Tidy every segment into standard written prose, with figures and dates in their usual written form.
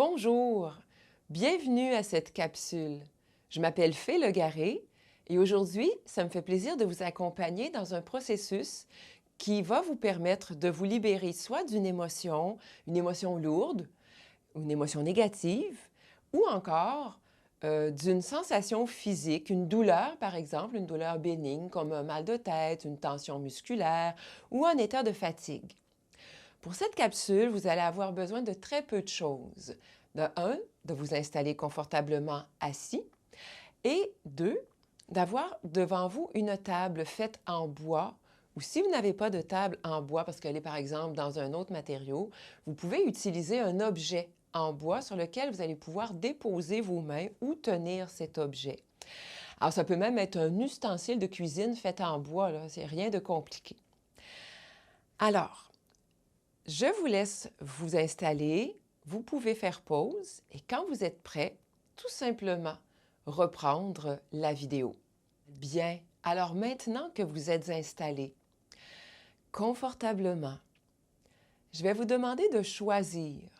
Bonjour, bienvenue à cette capsule. Je m'appelle Fay Legarré et aujourd'hui, ça me fait plaisir de vous accompagner dans un processus qui va vous permettre de vous libérer soit d'une une émotion lourde, une émotion négative, ou encore d'une sensation physique, une douleur par exemple, une douleur bénigne comme un mal de tête, une tension musculaire ou un état de fatigue. Pour cette capsule, vous allez avoir besoin de très peu de choses. De un, de vous installer confortablement assis et deux, d'avoir devant vous une table faite en bois ou si vous n'avez pas de table en bois parce qu'elle est par exemple dans un autre matériau, vous pouvez utiliser un objet en bois sur lequel vous allez pouvoir déposer vos mains ou tenir cet objet. Alors, ça peut même être un ustensile de cuisine fait en bois, là, c'est rien de compliqué. Alors, je vous laisse vous installer, vous pouvez faire pause et quand vous êtes prêt, tout simplement reprendre la vidéo. Bien, alors maintenant que vous êtes installé confortablement, je vais vous demander de choisir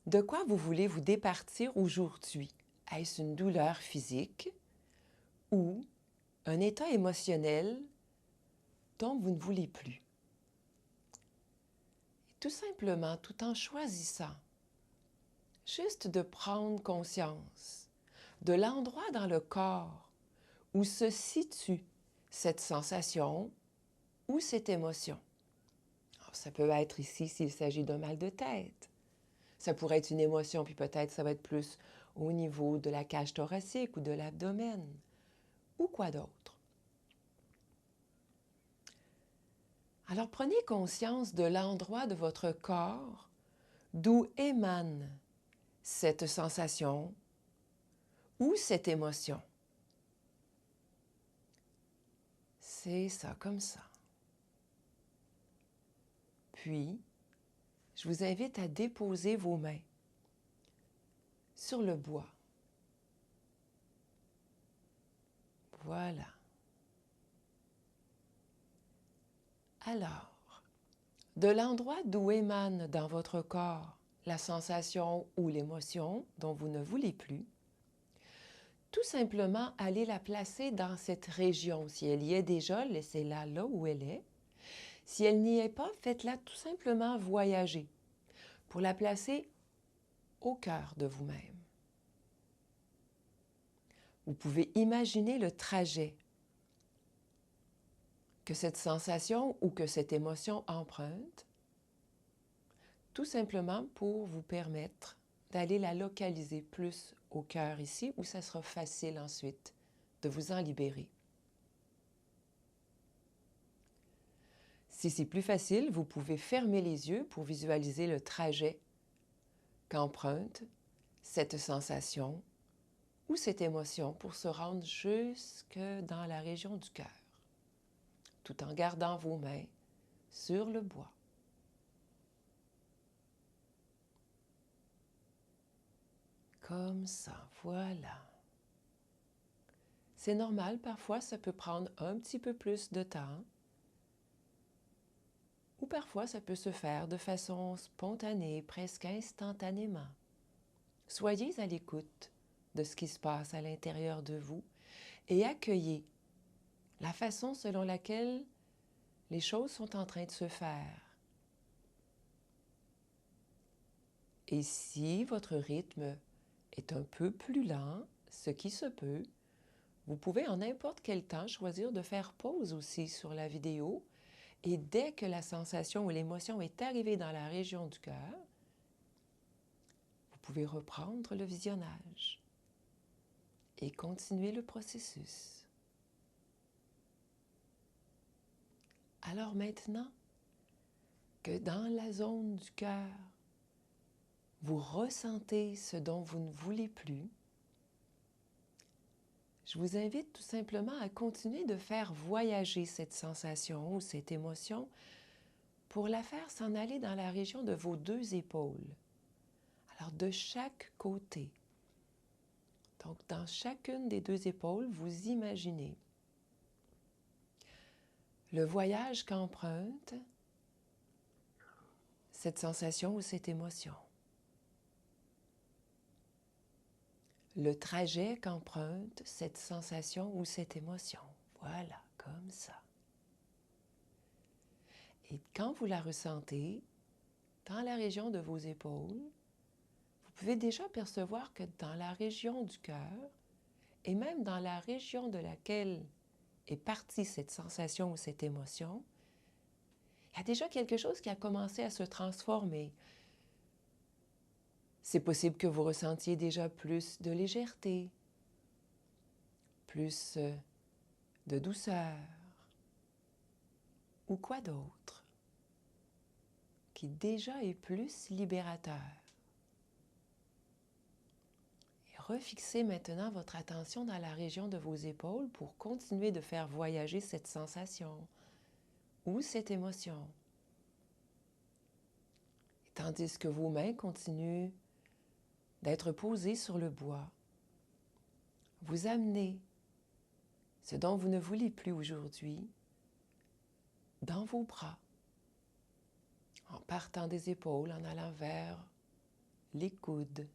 de quoi vous voulez vous départir aujourd'hui. Est-ce une douleur physique ou un état émotionnel dont vous ne voulez plus? Tout simplement, tout en choisissant, juste de prendre conscience de l'endroit dans le corps où se situe cette sensation ou cette émotion. Alors, ça peut être ici s'il s'agit d'un mal de tête. Ça pourrait être une émotion, puis peut-être ça va être plus au niveau de la cage thoracique ou de l'abdomen, ou quoi d'autre. Alors prenez conscience de l'endroit de votre corps d'où émane cette sensation ou cette émotion. C'est ça, comme ça. Puis, je vous invite à déposer vos mains sur le bois. Voilà. Alors, de l'endroit d'où émane dans votre corps la sensation ou l'émotion dont vous ne voulez plus, tout simplement allez la placer dans cette région. Si elle y est déjà, laissez-la là où elle est. Si elle n'y est pas, faites-la tout simplement voyager pour la placer au cœur de vous-même. Vous pouvez imaginer le trajet que cette sensation ou que cette émotion emprunte, tout simplement pour vous permettre d'aller la localiser plus au cœur ici, où ça sera facile ensuite de vous en libérer. Si c'est plus facile, vous pouvez fermer les yeux pour visualiser le trajet qu'emprunte cette sensation ou cette émotion pour se rendre jusque dans la région du cœur, tout en gardant vos mains sur le bois. Comme ça, voilà. C'est normal, parfois ça peut prendre un petit peu plus de temps ou parfois ça peut se faire de façon spontanée, presque instantanément. Soyez à l'écoute de ce qui se passe à l'intérieur de vous et accueillez la façon selon laquelle les choses sont en train de se faire. Et si votre rythme est un peu plus lent, ce qui se peut, vous pouvez en n'importe quel temps choisir de faire pause aussi sur la vidéo et dès que la sensation ou l'émotion est arrivée dans la région du cœur, vous pouvez reprendre le visionnage et continuer le processus. Alors maintenant que dans la zone du cœur, vous ressentez ce dont vous ne voulez plus, je vous invite tout simplement à continuer de faire voyager cette sensation ou cette émotion pour la faire s'en aller dans la région de vos deux épaules. Alors, de chaque côté. Donc, dans chacune des deux épaules, vous imaginez le voyage qu'emprunte cette sensation ou cette émotion. le trajet qu'emprunte cette sensation ou cette émotion. Voilà, comme ça. Et quand vous la ressentez, dans la région de vos épaules, vous pouvez déjà percevoir que dans la région du cœur, et même dans la région de laquelle est partie cette sensation ou cette émotion, il y a déjà quelque chose qui a commencé à se transformer. C'est possible que vous ressentiez déjà plus de légèreté, plus de douceur, ou quoi d'autre, qui déjà est plus libérateur. Et refixez maintenant votre attention dans la région de vos épaules pour continuer de faire voyager cette sensation ou cette émotion. Et tandis que vos mains continuent d'être posées sur le bois, vous amenez ce dont vous ne voulez plus aujourd'hui dans vos bras, en partant des épaules, en allant vers les coudes.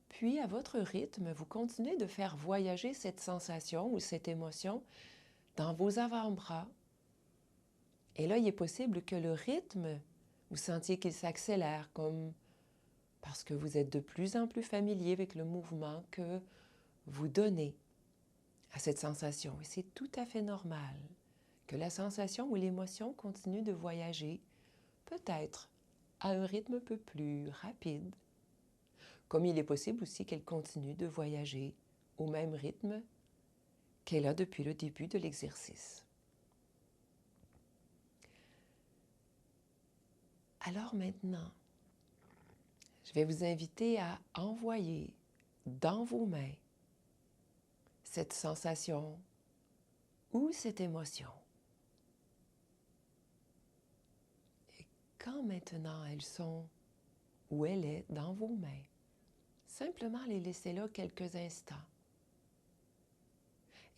Puis, à votre rythme, vous continuez de faire voyager cette sensation ou cette émotion dans vos avant-bras. Et là, il est possible que le rythme, vous sentiez qu'il s'accélère, comme parce que vous êtes de plus en plus familier avec le mouvement que vous donnez à cette sensation. Et c'est tout à fait normal que la sensation ou l'émotion continue de voyager, peut-être à un rythme un peu plus rapide, comme il est possible aussi qu'elle continue de voyager au même rythme qu'elle a depuis le début de l'exercice. Alors maintenant, je vais vous inviter à envoyer dans vos mains cette sensation ou cette émotion. Et quand maintenant elles sont ou elle est dans vos mains, simplement les laisser là quelques instants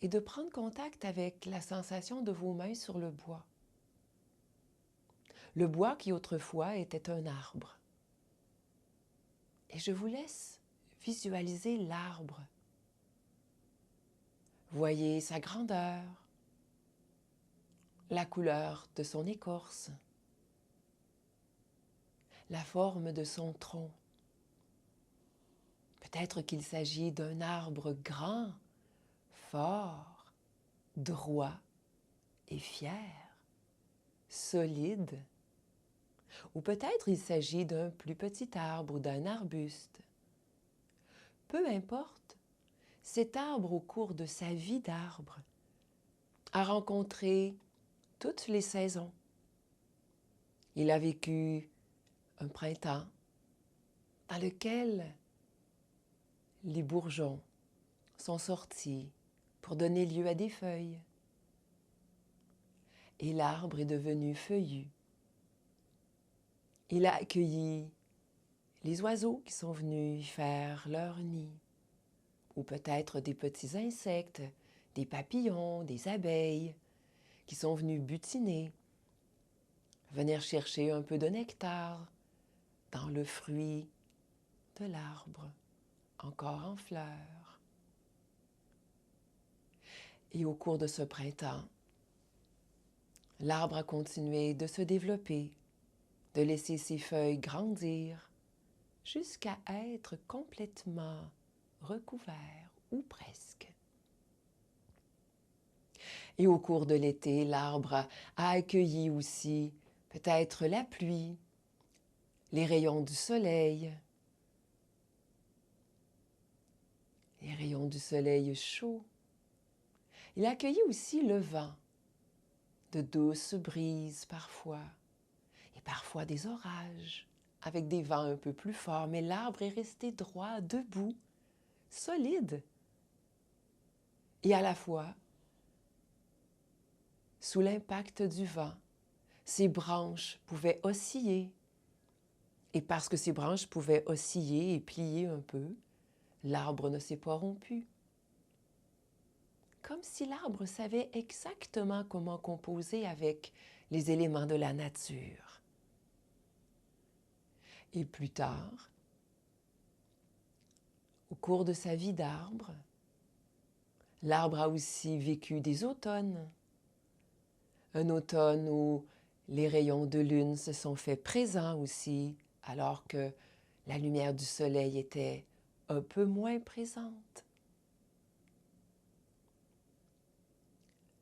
et de prendre contact avec la sensation de vos mains sur le bois. Le bois qui autrefois était un arbre. Et je vous laisse visualiser l'arbre. Voyez sa grandeur, la couleur de son écorce, la forme de son tronc. Peut-être qu'il s'agit d'un arbre grand, fort, droit et fier, solide. Ou peut-être il s'agit d'un plus petit arbre ou d'un arbuste. Peu importe, cet arbre au cours de sa vie d'arbre a rencontré toutes les saisons. Il a vécu un printemps dans lequel les bourgeons sont sortis pour donner lieu à des feuilles. Et l'arbre est devenu feuillu. Il a accueilli les oiseaux qui sont venus y faire leur nid, ou peut-être des petits insectes, des papillons, des abeilles, qui sont venus butiner, venir chercher un peu de nectar dans le fruit de l'arbre, encore en fleurs. Et au cours de ce printemps, l'arbre a continué de se développer, de laisser ses feuilles grandir, jusqu'à être complètement recouvert, ou presque. Et au cours de l'été, l'arbre a accueilli aussi peut-être la pluie, les rayons du soleil, les rayons du soleil chaud. Il a accueilli aussi le vent, de douces brises parfois, et parfois des orages, avec des vents un peu plus forts, mais l'arbre est resté droit, debout, solide, et à la fois, sous l'impact du vent, ses branches pouvaient osciller. Et parce que ses branches pouvaient osciller et plier un peu, l'arbre ne s'est pas rompu. Comme si l'arbre savait exactement comment composer avec les éléments de la nature. Et plus tard, Au cours de sa vie d'arbre, l'arbre a aussi vécu des automnes. Un automne où les rayons de lune se sont faits présents aussi, alors que la lumière du soleil était un peu moins présente.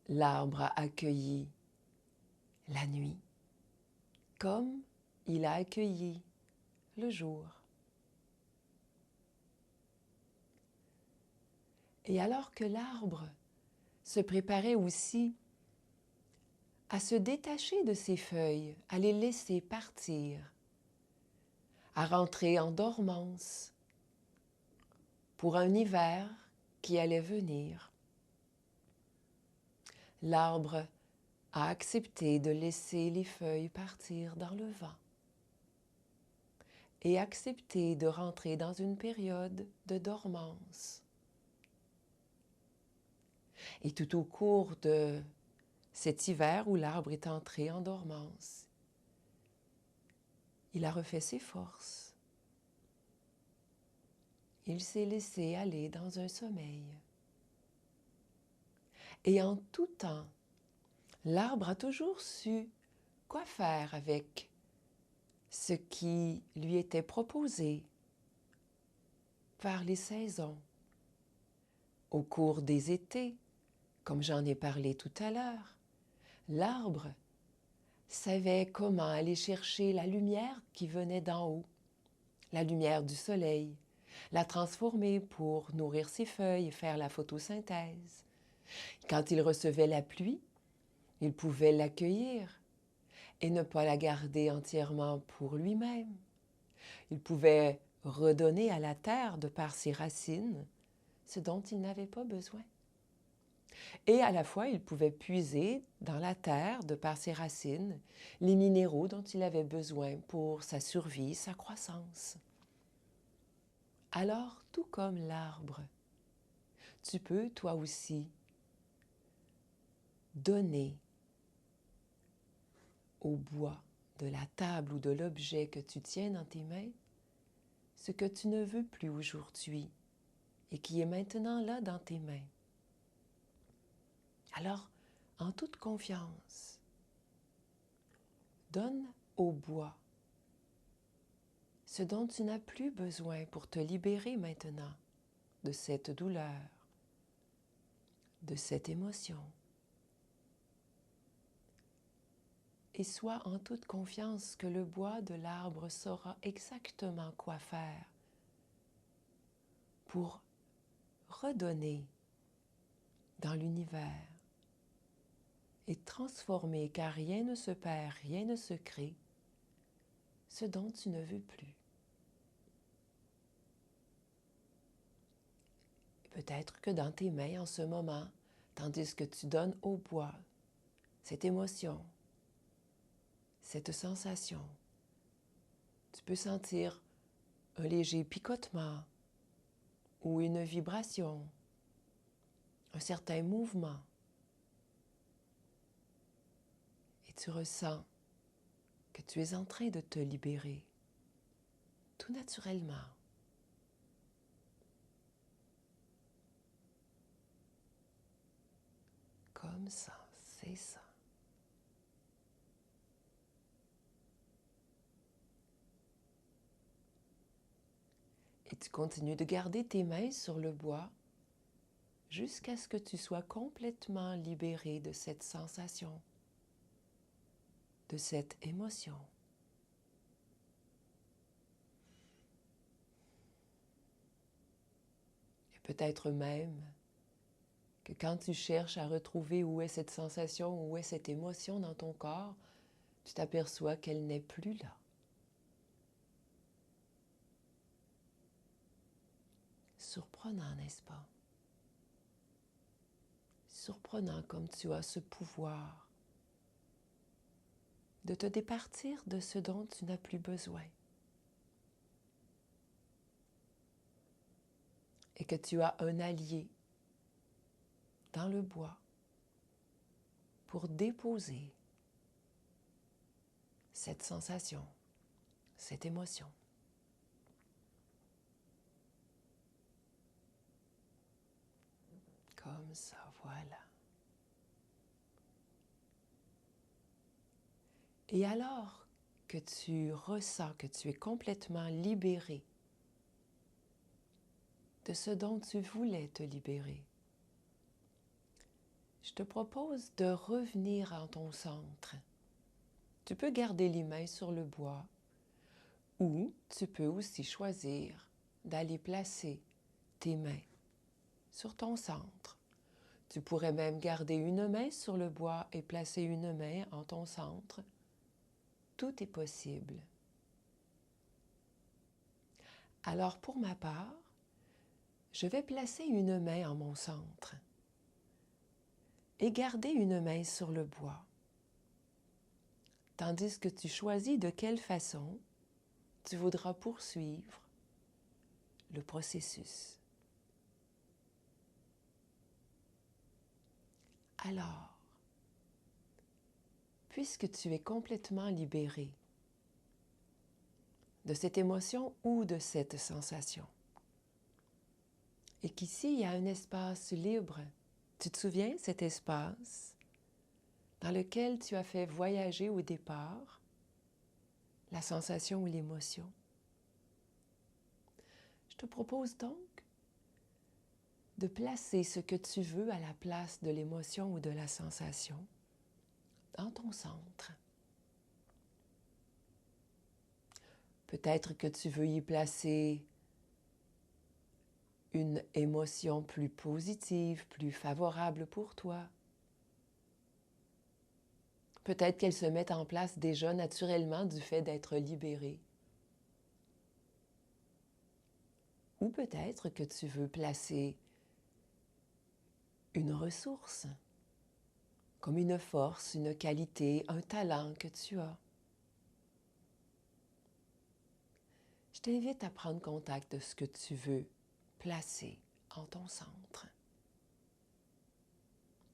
L'arbre a accueilli la nuit, comme il a accueilli le jour. Et alors que l'arbre se préparait aussi à se détacher de ses feuilles, à les laisser partir, à rentrer en dormance pour un hiver qui allait venir, l'arbre a accepté de laisser les feuilles partir dans le vent et accepté de rentrer dans une période de dormance. Et tout au cours de cet hiver où l'arbre est entré en dormance, il a refait ses forces. Il s'est laissé aller dans un sommeil. Et en tout temps, l'arbre a toujours su quoi faire avec ce qui lui était proposé par les saisons. Au cours des étés, comme j'en ai parlé tout à l'heure, l'arbre savait comment aller chercher la lumière qui venait d'en haut, la lumière du soleil, la transformer pour nourrir ses feuilles et faire la photosynthèse. Quand il recevait la pluie, il pouvait l'accueillir et ne pas la garder entièrement pour lui-même. Il pouvait redonner à la terre, de par ses racines, ce dont il n'avait pas besoin. Et à la fois, il pouvait puiser dans la terre, de par ses racines, les minéraux dont il avait besoin pour sa survie, sa croissance. Alors, tout comme l'arbre, tu peux, toi aussi, donner au bois de la table ou de l'objet que tu tiens dans tes mains ce que tu ne veux plus aujourd'hui et qui est maintenant là dans tes mains. Alors, en toute confiance, donne au bois ce dont tu n'as plus besoin pour te libérer maintenant de cette douleur, de cette émotion. Et sois en toute confiance que le bois de l'arbre saura exactement quoi faire pour redonner dans l'univers et transformer, car rien ne se perd, rien ne se crée, ce dont tu ne veux plus. Peut-être que dans tes mains en ce moment, tandis que tu donnes au bois cette émotion, cette sensation, tu peux sentir un léger picotement ou une vibration, un certain mouvement. Et tu ressens que tu es en train de te libérer, tout naturellement. Comme ça, c'est ça. Et tu continues de garder tes mains sur le bois jusqu'à ce que tu sois complètement libéré de cette sensation, de cette émotion. Et peut-être même que quand tu cherches à retrouver où est cette sensation, où est cette émotion dans ton corps, tu t'aperçois qu'elle n'est plus là. Surprenant, n'est-ce pas? Surprenant comme tu as ce pouvoir de te départir de ce dont tu n'as plus besoin. Et que tu as un allié dans le bois pour déposer cette sensation, cette émotion. Comme ça, voilà. Et alors que tu ressens que tu es complètement libéré de ce dont tu voulais te libérer, je te propose de revenir en ton centre. Tu peux garder les mains sur le bois ou tu peux aussi choisir d'aller placer tes mains sur ton centre. Tu pourrais même garder une main sur le bois et placer une main en ton centre. Tout est possible. Alors pour ma part, je vais placer une main en mon centre et garder une main sur le bois, tandis que tu choisis de quelle façon tu voudras poursuivre le processus. Alors, puisque tu es complètement libéré de cette émotion ou de cette sensation, et qu'ici il y a un espace libre, tu te souviens cet espace dans lequel tu as fait voyager au départ la sensation ou l'émotion? Je te propose donc de placer ce que tu veux à la place de l'émotion ou de la sensation dans ton centre. Peut-être que tu veux y placer une émotion plus positive, plus favorable pour toi. Peut-être qu'elle se met en place déjà naturellement du fait d'être libérée. Ou peut-être que tu veux placer une ressource, comme une force, une qualité, un talent que tu as. Je t'invite à prendre contact de ce que tu veux placer en ton centre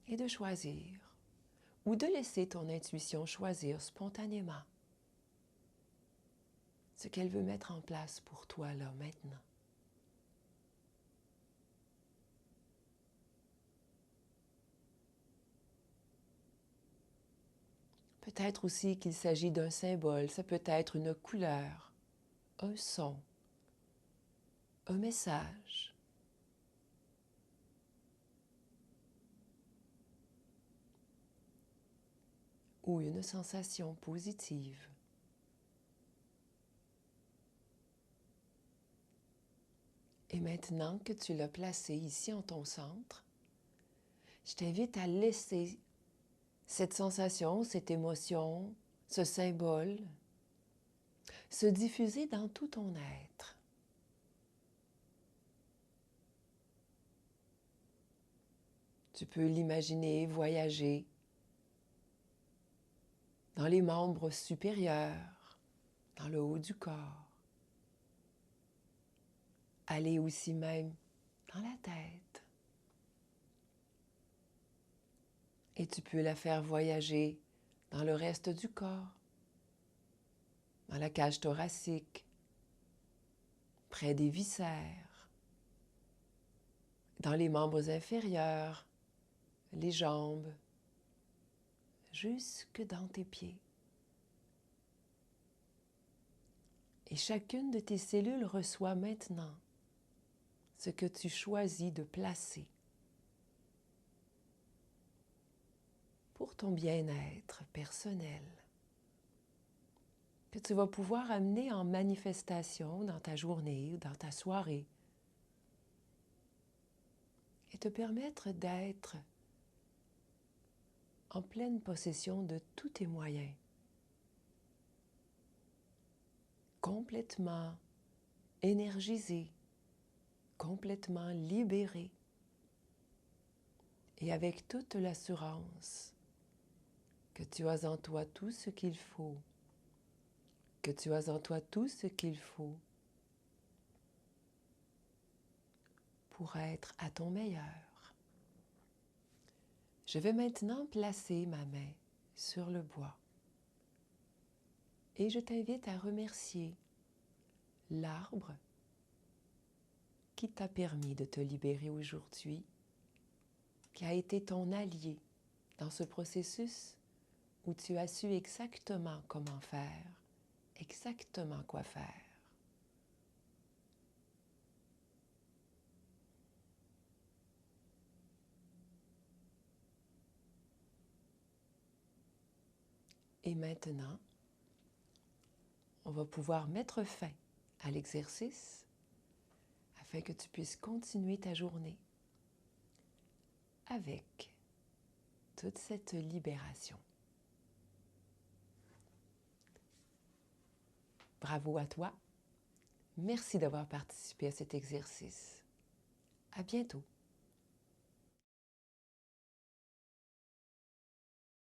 et de choisir ou de laisser ton intuition choisir spontanément ce qu'elle veut mettre en place pour toi là maintenant. Peut-être aussi qu'il s'agit d'un symbole, ça peut être une couleur, un son, un message. Ou une sensation positive. Et maintenant que tu l'as placé ici en ton centre, je t'invite à laisser cette sensation, cette émotion, ce symbole se diffuser dans tout ton être. Tu peux l'imaginer voyager dans les membres supérieurs, dans le haut du corps, aller aussi même dans la tête. Et tu peux la faire voyager dans le reste du corps, dans la cage thoracique, près des viscères, dans les membres inférieurs, les jambes, jusque dans tes pieds. Et chacune de tes cellules reçoit maintenant ce que tu choisis de placer pour ton bien-être personnel, que tu vas pouvoir amener en manifestation dans ta journée ou dans ta soirée et te permettre d'être en pleine possession de tous tes moyens, complètement énergisé, complètement libéré et avec toute l'assurance que tu as en toi tout ce qu'il faut, que tu as en toi tout ce qu'il faut pour être à ton meilleur. Je vais maintenant placer ma main sur le bois et je t'invite à remercier l'arbre qui t'a permis de te libérer aujourd'hui qui a été ton allié dans ce processus où tu as su exactement comment faire, exactement quoi faire. Et maintenant, on va pouvoir mettre fin à l'exercice afin que tu puisses continuer ta journée avec toute cette libération. Bravo à toi. Merci d'avoir participé à cet exercice. À bientôt.